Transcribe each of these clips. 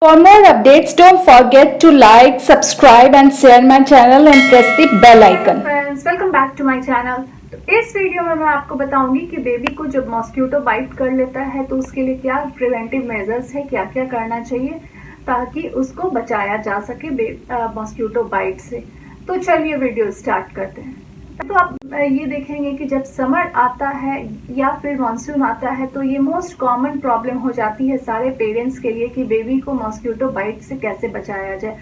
For more updates, don't forget to like, subscribe and share my channel and press the bell icon. Friends, welcome back to my channel. तो इस video में मैं आपको बताऊंगी कि baby को जब मॉस्क्यूटो बाइट कर लेता है तो उसके लिए क्या प्रिवेंटिव मेजर्स है, क्या क्या करना चाहिए ताकि उसको बचाया जा सके मॉस्क्यूटो बाइट से। तो चलिए वीडियो स्टार्ट करते हैं। तो आप ये देखेंगे कि जब समर आता है या फिर मानसून आता है तो ये मोस्ट कॉमन प्रॉब्लम हो जाती है सारे पेरेंट्स के लिए कि बेबी को मॉस्क्यूटो बाइट से कैसे बचाया जाए।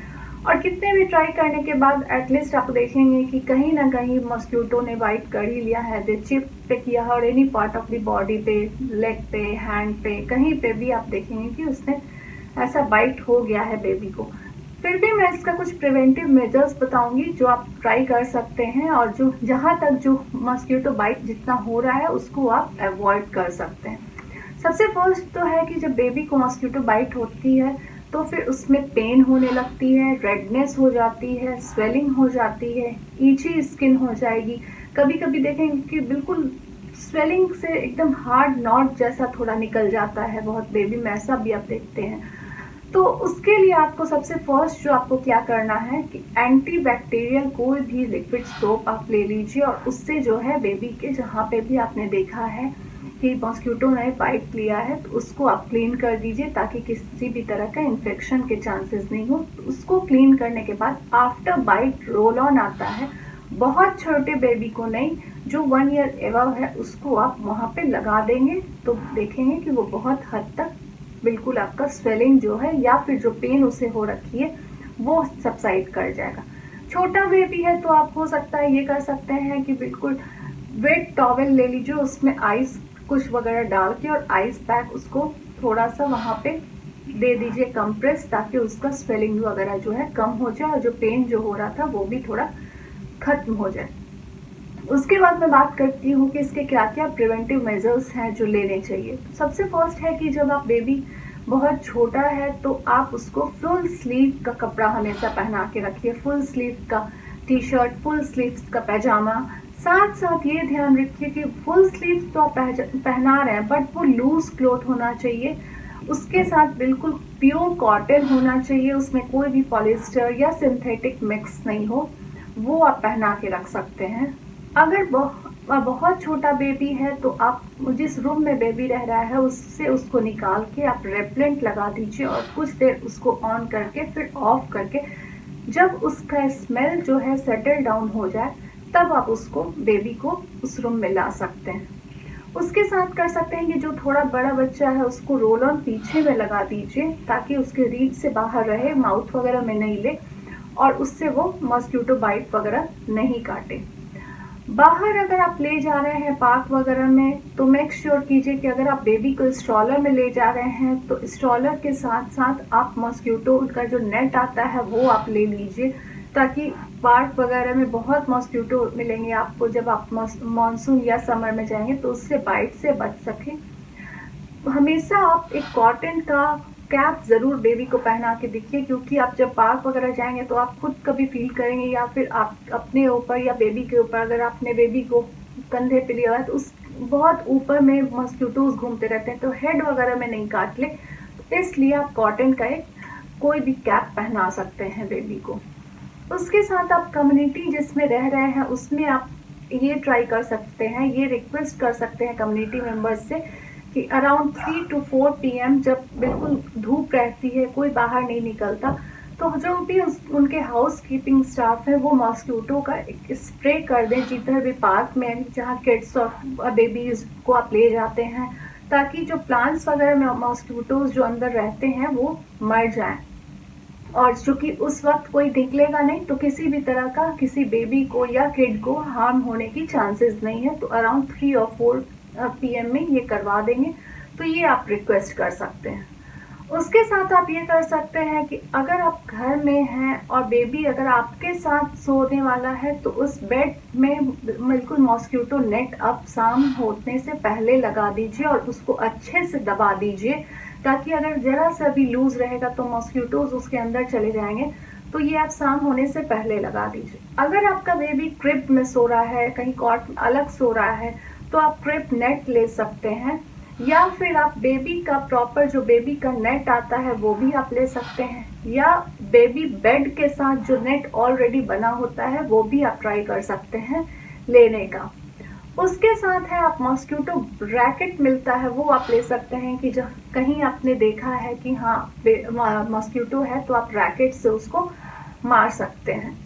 और कितने भी ट्राई करने के बाद एटलीस्ट आप देखेंगे कि कहीं ना कहीं मॉस्क्यूटो ने बाइट कर ही लिया है, चिप पे किया है और any part of the body पे, लेग पे, हैंड पे, कहीं पे भी आप देखेंगे कि उसने ऐसा बाइट हो गया है बेबी को। फिर भी मैं इसका कुछ प्रिवेंटिव मेजर्स बताऊंगी जो आप ट्राई कर सकते हैं और जो जहां तक जो मॉस्क्यूटो बाइट जितना हो रहा है उसको आप अवॉइड कर सकते हैं। सबसे फर्स्ट तो है कि जब बेबी को मॉस्क्यूटो बाइट होती है तो फिर उसमें पेन होने लगती है, रेडनेस हो जाती है, स्वेलिंग हो जाती है, ईची स्किन हो जाएगी। कभी कभी देखेंगे कि बिल्कुल स्वेलिंग से एकदम हार्ड नॉट जैसा थोड़ा निकल जाता है, बहुत बेबी में ऐसा भी आप देखते हैं। तो उसके लिए आपको सबसे फर्स्ट जो आपको क्या करना है कि एंटी बैक्टीरियल कोई भी लिक्विड सोप आप ले लीजिए और उससे जो है बेबी के जहाँ पे भी आपने देखा है कि मॉस्क्यूटो ने बाइट लिया है तो उसको आप क्लीन कर दीजिए ताकि किसी भी तरह का इन्फेक्शन के चांसेस नहीं हो। तो उसको क्लीन करने के बाद आफ्टर बाइट रोल ऑन आता है, बहुत छोटे बेबी को नहीं, जो 1 ईयर एबव है उसको आप वहां पे लगा देंगे तो देखेंगे कि वो बहुत हद तक बिल्कुल आपका स्वेलिंग जो है या फिर जो पेन उसे हो रखी है वो सबसाइड कर जाएगा। छोटा बेबी है तो आप हो सकता है ये कर सकते हैं कि बिल्कुल वेट टॉवेल ले लीजिए, उसमें आइस कुछ वगैरह डाल के और आइस पैक उसको थोड़ा सा वहां पे दे दीजिए कंप्रेस, ताकि उसका स्वेलिंग वगैरह जो है कम हो जाए और जो पेन जो हो रहा था वो भी थोड़ा खत्म हो जाए। उसके बाद मैं बात करती हूँ कि इसके क्या क्या प्रिवेंटिव मेजर्स हैं जो लेने चाहिए। सबसे फर्स्ट है कि जब आप बेबी बहुत छोटा है तो आप उसको फुल स्लीव का कपड़ा हमेशा पहना के रखिए, फुल स्लीव का टी शर्ट, फुल स्लीव का पैजामा। साथ साथ ये ध्यान रखिए कि फुल स्लीव तो आप पहना रहे हैं बट वो लूज क्लोथ होना चाहिए, उसके साथ बिल्कुल प्योर कॉटन होना चाहिए, उसमें कोई भी पॉलिस्टर या सिंथेटिक मिक्स नहीं हो, वो आप पहना के रख सकते हैं। अगर बहुत छोटा बेबी है तो आप जिस रूम में बेबी रह रहा है उससे उसको निकाल के आप रेपलेंट लगा दीजिए और कुछ देर उसको ऑन करके फिर ऑफ करके जब उसका स्मेल जो है सेटल डाउन हो जाए तब आप उसको बेबी को उस रूम में ला सकते हैं। उसके साथ कर सकते हैं कि जो थोड़ा बड़ा बच्चा है उसको रोल ऑन पीछे में लगा दीजिए ताकि उसके रीढ़ से बाहर रहे, माउथ वगैरह में नहीं ले और उससे वो मॉस्क्यूटो बाइट वगैरह नहीं काटे। बाहर अगर आप ले जा रहे हैं पार्क वगैरह में तो मेक श्योर कीजिए कि अगर आप बेबी को स्ट्रॉलर में ले जा रहे हैं तो स्ट्रॉलर के साथ साथ आप मॉस्क्यूटो का जो नेट आता है वो आप ले लीजिए, ताकि पार्क वगैरह में बहुत मॉस्क्यूटो मिलेंगे आपको जब आप मानसून या समर में जाएंगे तो उससे बाइट से बच सके। हमेशा आप एक कॉटन का कैप जरूर बेबी को पहना के दिखिए, क्योंकि आप जब पार्क वगैरह जाएंगे तो आप खुद कभी फील करेंगे या फिर आप अपने ऊपर या बेबी के ऊपर अगर आपने बेबी को कंधे पे लिया है तो उस बहुत ऊपर में मॉस्क्यूटोज घूमते रहते हैं तो हेड वगैरह में नहीं काट ले, तो इसलिए आप कॉटन का एक कोई भी कैप पहना सकते हैं बेबी को। उसके साथ आप कम्युनिटी जिसमें रह रहे हैं उसमें आप ये ट्राई कर सकते हैं, ये रिक्वेस्ट कर सकते हैं कम्युनिटी मेंबर्स से कि अराउंड 3 to 4 PM जब बिल्कुल धूप रहती है, कोई बाहर नहीं निकलता, तो जो भी उनके हाउस कीपिंग स्टाफ है वो मॉस्क्यूटो का एक स्प्रे कर दें जिधर भी पार्क में जहाँ किड्स और बेबीज को आप ले जाते हैं, ताकि जो प्लांट्स वगैरह में मॉस्क्यूटोज जो अंदर रहते हैं वो मर जाएं। और चूंकि उस वक्त कोई निकलेगा नहीं तो किसी भी तरह का किसी बेबी को या किड को हार्म होने की चांसेस नहीं है, तो अराउंड 3 और 4 PM में ये करवा देंगे। तो ये आप रिक्वेस्ट कर सकते हैं। उसके साथ आप ये कर सकते हैं कि अगर आप घर में हैं और बेबी अगर आपके साथ सोने वाला है तो उस बेड में बिल्कुल मॉस्क्यूटो नेट आप शाम होने से पहले लगा दीजिए और उसको अच्छे से दबा दीजिए, ताकि अगर जरा सा भी लूज रहेगा तो मॉस्क्यूटोज उसके अंदर चले जाएंगे। तो ये आप शाम होने से पहले लगा दीजिए। अगर आपका बेबी क्रिब में सो रहा है, कहीं कॉट अलग सो रहा है, तो आप क्रिब नेट ले सकते हैं या फिर आप बेबी का प्रॉपर जो बेबी का नेट आता है वो भी आप ले सकते हैं, या बेबी बेड के साथ जो नेट ऑलरेडी बना होता है वो भी आप ट्राई कर सकते हैं लेने का। उसके साथ है आप मॉस्क्यूटो रैकेट मिलता है वो आप ले सकते हैं कि जब कहीं आपने देखा है कि हाँ मॉस्क्यूटो है तो आप रैकेट से उसको मार सकते हैं।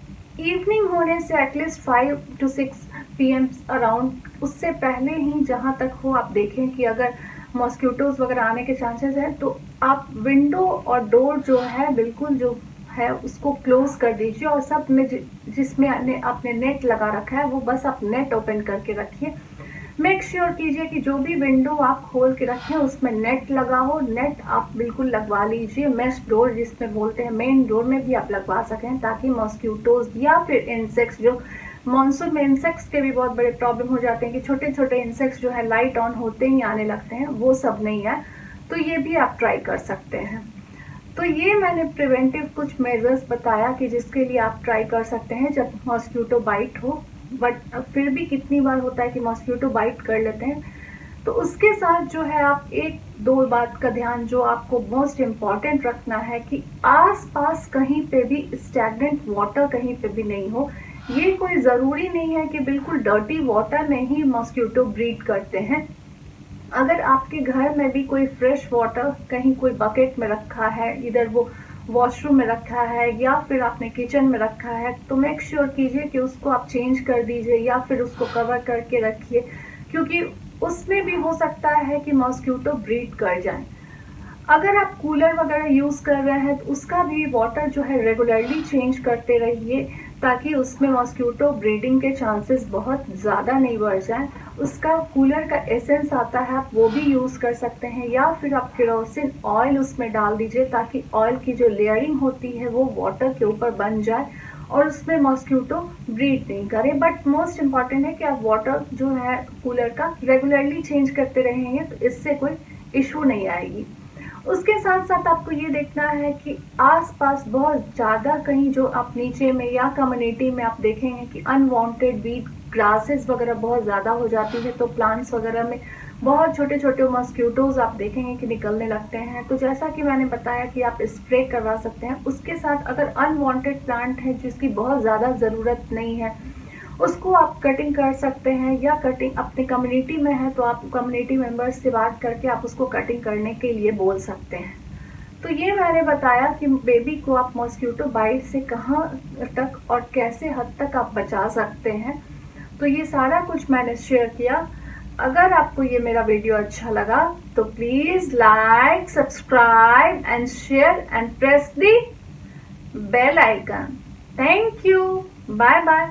इवनिंग होने से एटलीस्ट 5 to 6 PM अराउंड, उससे पहले ही जहाँ तक हो आप देखें कि अगर मॉस्क्यूटोज वगैरह आने के चांसेस हैं तो आप विंडो और डोर जो है बिल्कुल जो है उसको क्लोज कर दीजिए, और सब में जिसमें आपने नेट लगा रखा है वो बस आप नेट ओपन करके रखिए। मेक श्योर कीजिए कि जो भी विंडो आप खोल के रखें उसमें नेट लगा हो। नेट आप बिल्कुल लगवा लीजिए, मेश डोर जिसमें बोलते हैं, मेन डोर में भी आप लगवा सकें ताकि मॉस्क्यूटोज या फिर इंसेक्ट्स, जो मॉनसून में इंसेक्ट्स के भी बहुत बड़े प्रॉब्लम हो जाते हैं कि छोटे छोटे इंसेक्ट्स जो है लाइट ऑन होते ही आने लगते हैं, वो सब नहीं है, तो ये भी आप ट्राई कर सकते हैं। तो ये मैंने प्रिवेंटिव कुछ मेजर्स बताया कि जिसके लिए आप ट्राई कर सकते हैं जब मॉस्क्यूटो बाइट हो। बट फिर भी कितनी बार होता है कि मॉस्क्यूटो बाइट कर लेते हैं, तो उसके साथ जो है आप एक दो बात का ध्यान जो आपको मोस्ट इम्पॉर्टेंट रखना है कि आसपास कहीं पे भी स्टैग्नेंट वाटर कहीं पे भी नहीं हो। ये कोई ज़रूरी नहीं है कि बिल्कुल डर्टी वाटर में ही मॉस्क्यूटो ब्रीड करते हैं। अगर आपके घर में भी कोई फ्रेश वाटर कहीं कोई बकेट में रखा है, इधर वो वॉशरूम में रखा है या फिर आपने किचन में रखा है, तो मेक श्योर कीजिए कि उसको आप चेंज कर दीजिए या फिर उसको कवर करके रखिए, क्योंकि उसमें भी हो सकता है कि मॉस्क्यूटो ब्रीड कर जाए। अगर आप कूलर वगैरह यूज़ कर रहे हैं तो उसका भी वाटर जो है रेगुलरली चेंज करते रहिए ताकि उसमें मॉस्क्यूटो ब्रीडिंग के चांसेस बहुत ज़्यादा नहीं बढ़ जाए। उसका कूलर का एसेंस आता है, आप वो भी यूज़ कर सकते हैं, या फिर आप केरोसिन ऑयल उसमें डाल दीजिए ताकि ऑयल की जो लेयरिंग होती है वो वाटर के ऊपर बन जाए और उसमें मॉस्क्यूटो ब्रीड नहीं करे। बट मोस्ट इम्पॉर्टेंट है कि आप वाटर जो है कूलर का रेगुलरली चेंज करते रहेंगे तो इससे कोई इशू नहीं आएगी। उसके साथ साथ आपको ये देखना है कि आसपास बहुत ज़्यादा कहीं जो आप नीचे में या कम्युनिटी में आप देखेंगे कि अनवांटेड वीड ग्रासेस वगैरह बहुत ज़्यादा हो जाती है, तो प्लांट्स वगैरह में बहुत छोटे छोटे मॉस्क्यूटोज आप देखेंगे कि निकलने लगते हैं। तो जैसा कि मैंने बताया कि आप स्प्रे करवा सकते हैं। उसके साथ अगर अनवांटेड प्लांट है जिसकी बहुत ज़्यादा ज़रूरत नहीं है उसको आप कटिंग कर सकते हैं, या कटिंग अपनी कम्युनिटी में है तो आप कम्युनिटी मेंबर्स से बात करके आप उसको कटिंग करने के लिए बोल सकते हैं। तो ये मैंने बताया कि बेबी को आप मॉस्क्यूटो बाइट से कहाँ तक और कैसे हद तक आप बचा सकते हैं। तो ये सारा कुछ मैंने शेयर किया। अगर आपको ये मेरा वीडियो अच्छा लगा तो please like, subscribe and share and press the bell icon. Thank you, bye bye.